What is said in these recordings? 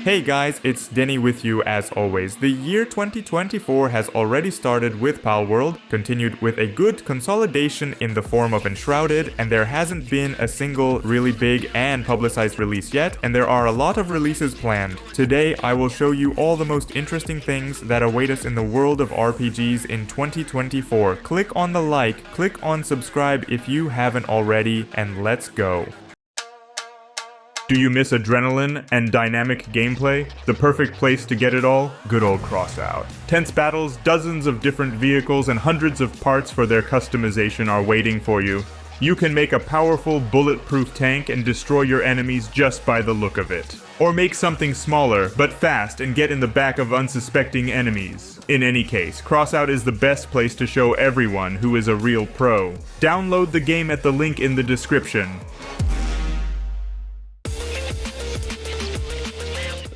Hey guys, it's Deni with you as always. The year 2024 has already started with Palworld, continued with a good consolidation in the form of Enshrouded, and there hasn't been a single really big and publicized release yet, and there are a lot of releases planned. Today, I will show you all the most interesting things that await us in the world of RPGs in 2024. Click on the like, click on subscribe if you haven't already, and let's go. Do you miss adrenaline and dynamic gameplay? The perfect place to get it all? Good old Crossout. Tense battles, dozens of different vehicles, and hundreds of parts for their customization are waiting for you. You can make a powerful, bulletproof tank and destroy your enemies just by the look of it. Or make something smaller, but fast, and get in the back of unsuspecting enemies. In any case, Crossout is the best place to show everyone who is a real pro. Download the game at the link in the description.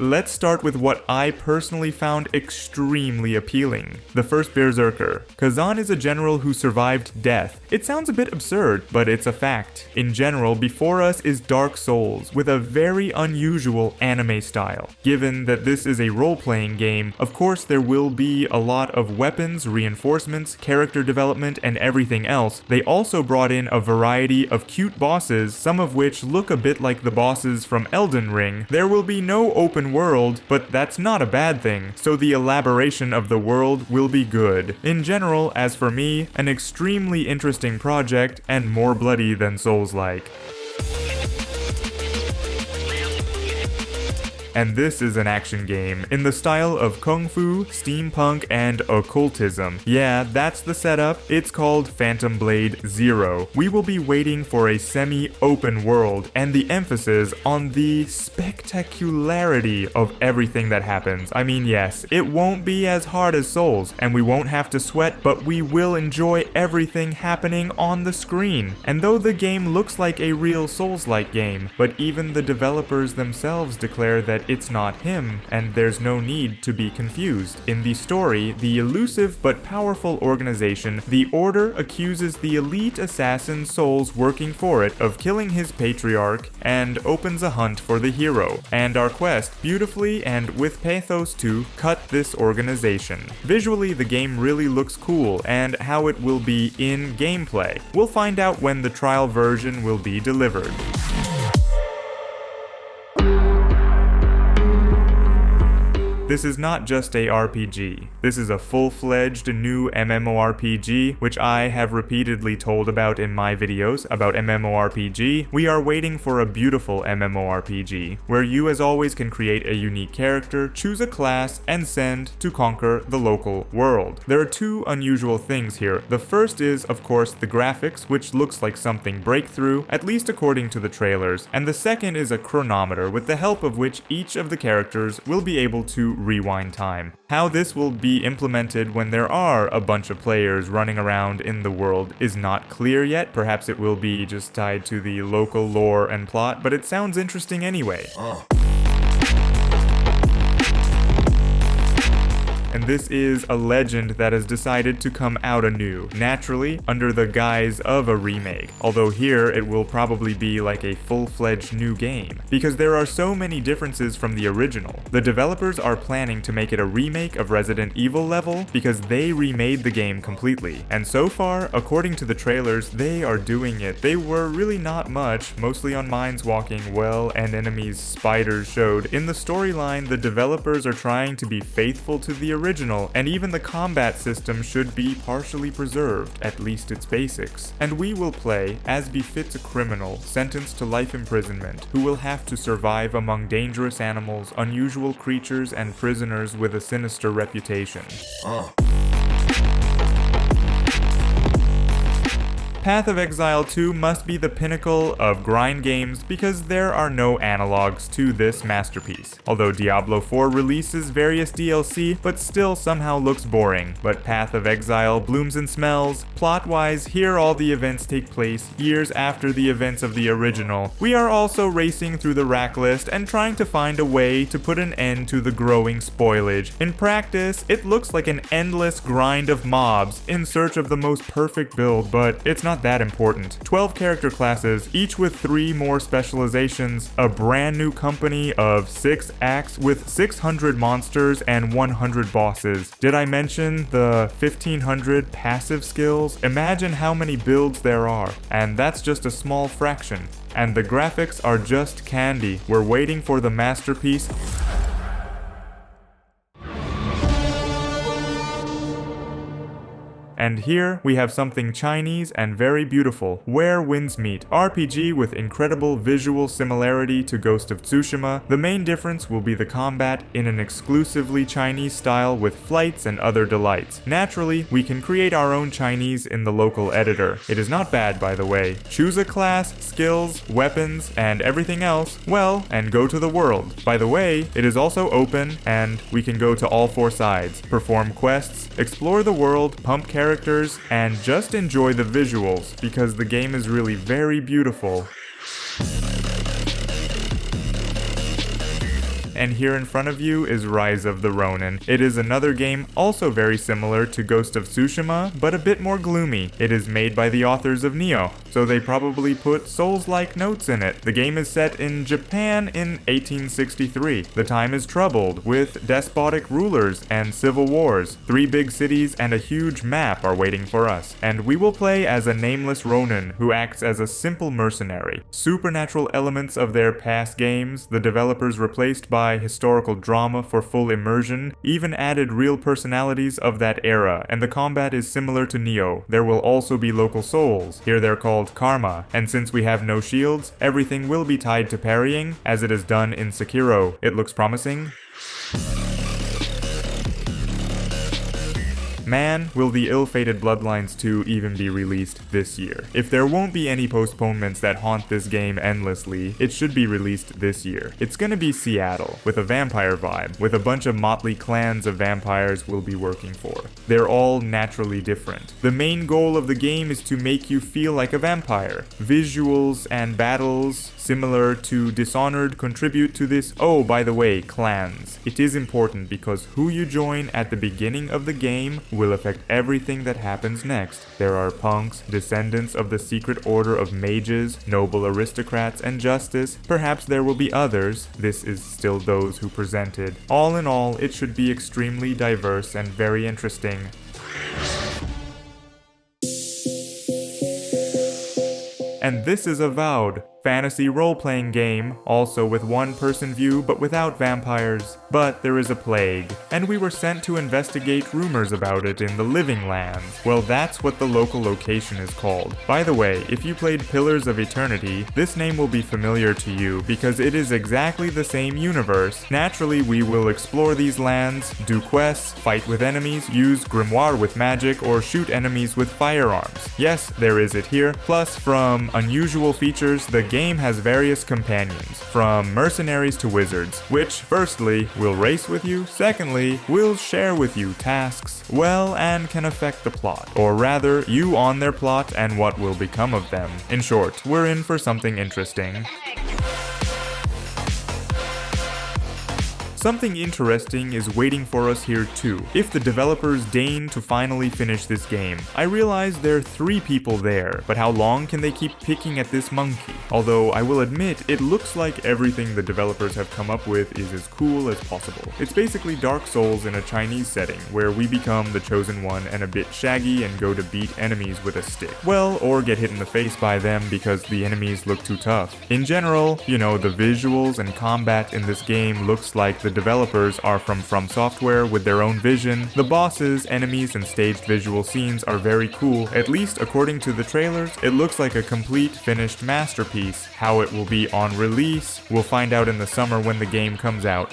Let's start with what I personally found extremely appealing. The first Berserker. Khazan is a general who survived death. It sounds a bit absurd, but it's a fact. In general, before us is Dark Souls, with a very unusual anime style. Given that this is a role-playing game, of course there will be a lot of weapons, reinforcements, character development, and everything else. They also brought in a variety of cute bosses, some of which look a bit like the bosses from Elden Ring. There will be no open world, but that's not a bad thing, so the elaboration of the world will be good. In general, as for me, an extremely interesting project and more bloody than Souls-like. And this is an action game in the style of Kung Fu, steampunk, and occultism. Yeah, that's the setup. It's called Phantom Blade Zero. We will be waiting for a semi-open world, and the emphasis on the spectacularity of everything that happens. I mean, yes, it won't be as hard as Souls, and we won't have to sweat, but we will enjoy everything happening on the screen. And though the game looks like a real Souls-like game, but even the developers themselves declare that it's not him, and there's no need to be confused. In the story, the elusive but powerful organization, the Order, accuses the elite assassin Souls working for it of killing his patriarch and opens a hunt for the hero. And our quest, beautifully and with pathos to cut this organization. Visually, the game really looks cool, and how it will be in gameplay. We'll find out when the trial version will be delivered. This is not just a RPG. This is a full-fledged new MMORPG, which I have repeatedly told about in my videos about MMORPG. We are waiting for a beautiful MMORPG, where you as always can create a unique character, choose a class, and send to conquer the local world. There are two unusual things here. The first is, of course, the graphics, which looks like something breakthrough, at least according to the trailers. And the second is a chronometer, with the help of which each of the characters will be able to rewind time. How this will be implemented when there are a bunch of players running around in the world is not clear yet. Perhaps it will be just tied to the local lore and plot, but it sounds interesting anyway. And this is a legend that has decided to come out anew, naturally, under the guise of a remake. Although here, it will probably be like a full-fledged new game, because there are so many differences from the original. The developers are planning to make it a remake of Resident Evil level, because they remade the game completely. And so far, according to the trailers, they are doing it. They were really not much, mostly on minds walking well, and enemies spiders showed. In the storyline, the developers are trying to be faithful to the original, and even the combat system should be partially preserved, at least its basics. And we will play as befits a criminal sentenced to life imprisonment, who will have to survive among dangerous animals, unusual creatures, and prisoners with a sinister reputation. Path of Exile 2 must be the pinnacle of grind games because there are no analogs to this masterpiece. Although Diablo 4 releases various DLC, but still somehow looks boring. But Path of Exile blooms and smells. Plot-wise, here all the events take place years after the events of the original. We are also racing through the rack list and trying to find a way to put an end to the growing spoilage. In practice, it looks like an endless grind of mobs in search of the most perfect build, but it's not not that important. 12 character classes, each with 3 more specializations, a brand new company of 6 acts with 600 monsters and 100 bosses. Did I mention the 1500 passive skills? Imagine how many builds there are, and that's just a small fraction. And the graphics are just candy. We're waiting for the masterpiece. And here we have something Chinese and very beautiful, Where Winds Meet, RPG with incredible visual similarity to Ghost of Tsushima. The main difference will be the combat in an exclusively Chinese style with flights and other delights. Naturally, we can create our own Chinese in the local editor. It is not bad, by the way. Choose a class, skills, weapons, and everything else, well, and go to the world. By the way, it is also open, and we can go to all 4 sides, perform quests, explore the world, pump characters, and just enjoy the visuals, because the game is really very beautiful. And here in front of you is Rise of the Ronin. It is another game also very similar to Ghost of Tsushima, but a bit more gloomy. It is made by the authors of Nioh, so they probably put Souls-like notes in it. The game is set in Japan in 1863. The time is troubled, with despotic rulers and civil wars. 3 big cities and a huge map are waiting for us, and we will play as a nameless Ronin who acts as a simple mercenary. Supernatural elements of their past games, the developers replaced by historical drama for full immersion, even added real personalities of that era, and the combat is similar to Nioh. There will also be local souls. Here they're called Karma, and since we have no shields, everything will be tied to parrying, as it is done in Sekiro. It looks promising. Man, will the ill-fated Bloodlines 2 even be released this year? If there won't be any postponements that haunt this game endlessly, it should be released this year. It's gonna be Seattle, with a vampire vibe, with a bunch of motley clans of vampires we'll be working for. They're all naturally different. The main goal of the game is to make you feel like a vampire. Visuals and battles, similar to Dishonored, contribute to this. Oh, by the way, clans. It is important because who you join at the beginning of the game will affect everything that happens next. There are punks, descendants of the secret order of mages, noble aristocrats, and justice. Perhaps there will be others. This is still those who presented. All in all, it should be extremely diverse and very interesting. And this is Avowed, fantasy role-playing game, also with one-person view but without vampires. But there is a plague, and we were sent to investigate rumors about it in the Living Lands. Well, that's what the local location is called. By the way, if you played Pillars of Eternity, this name will be familiar to you because it is exactly the same universe. Naturally, we will explore these lands, do quests, fight with enemies, use grimoire with magic, or shoot enemies with firearms. Yes, there is it here. Plus, from unusual features, the game has various companions, from mercenaries to wizards, which, firstly, will race with you, secondly, will share with you tasks, well, and can affect the plot. Or rather, you on their plot and what will become of them. In short, we're in for something interesting. Something interesting is waiting for us here too, if the developers deign to finally finish this game. I realize there are 3 people there, but how long can they keep picking at this monkey? Although I will admit, it looks like everything the developers have come up with is as cool as possible. It's basically Dark Souls in a Chinese setting, where we become the chosen one and a bit shaggy and go to beat enemies with a stick. Well, or get hit in the face by them because the enemies look too tough. In general, you know, the visuals and combat in this game looks like the developers are from Software with their own vision. The bosses, enemies, and staged visual scenes are very cool. At least according to the trailers, it looks like a complete finished masterpiece. How it will be on release, we'll find out in the summer when the game comes out.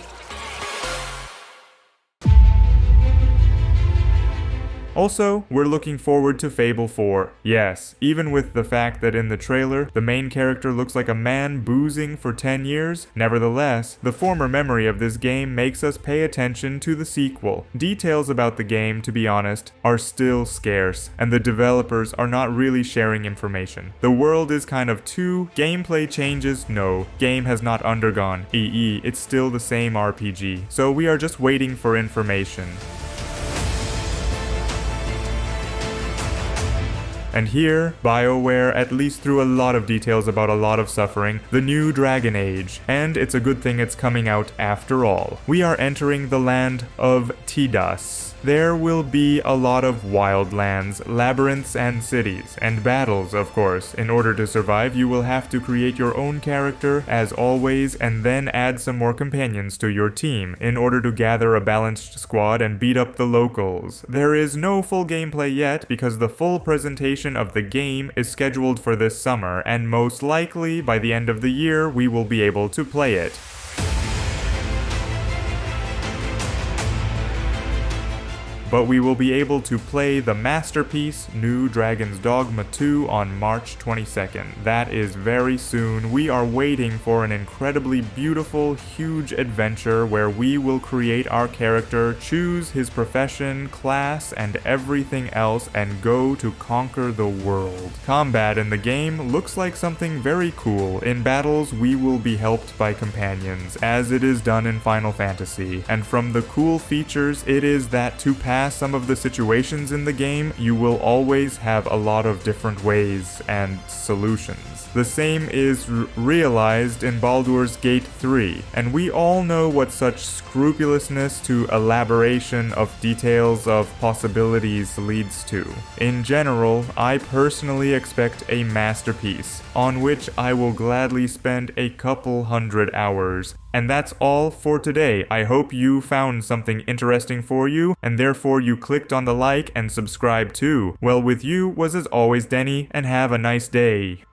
Also, we're looking forward to Fable 4. Yes, even with the fact that in the trailer, the main character looks like a man boozing for 10 years, nevertheless, the former memory of this game makes us pay attention to the sequel. Details about the game, to be honest, are still scarce, and the developers are not really sharing information. The world is kind of too. Gameplay changes? No. Game has not undergone EE, it's still the same RPG. So we are just waiting for information. And here, BioWare at least threw a lot of details about a lot of suffering, the new Dragon Age, and it's a good thing it's coming out after all. We are entering the land of Tidus. There will be a lot of wildlands, labyrinths, and cities, and battles, of course. In order to survive, you will have to create your own character, as always, and then add some more companions to your team, in order to gather a balanced squad and beat up the locals. There is no full gameplay yet, because the full presentation of the game is scheduled for this summer, and most likely, by the end of the year, we will be able to play it. But we will be able to play the masterpiece, New Dragon's Dogma 2 on March 22nd. That is very soon. We are waiting for an incredibly beautiful, huge adventure where we will create our character, choose his profession, class, and everything else, and go to conquer the world. Combat in the game looks like something very cool. In battles, we will be helped by companions, as it is done in Final Fantasy. And from the cool features, it is that to pass some of the situations in the game, you will always have a lot of different ways and solutions. The same is realized in Baldur's Gate 3, and we all know what such scrupulousness to elaboration of details of possibilities leads to. In general, I personally expect a masterpiece, on which I will gladly spend a couple hundred hours. And that's all for today. I hope you found something interesting for you, and therefore you clicked on the like and subscribe too. Well, with you was as always Deni, and have a nice day.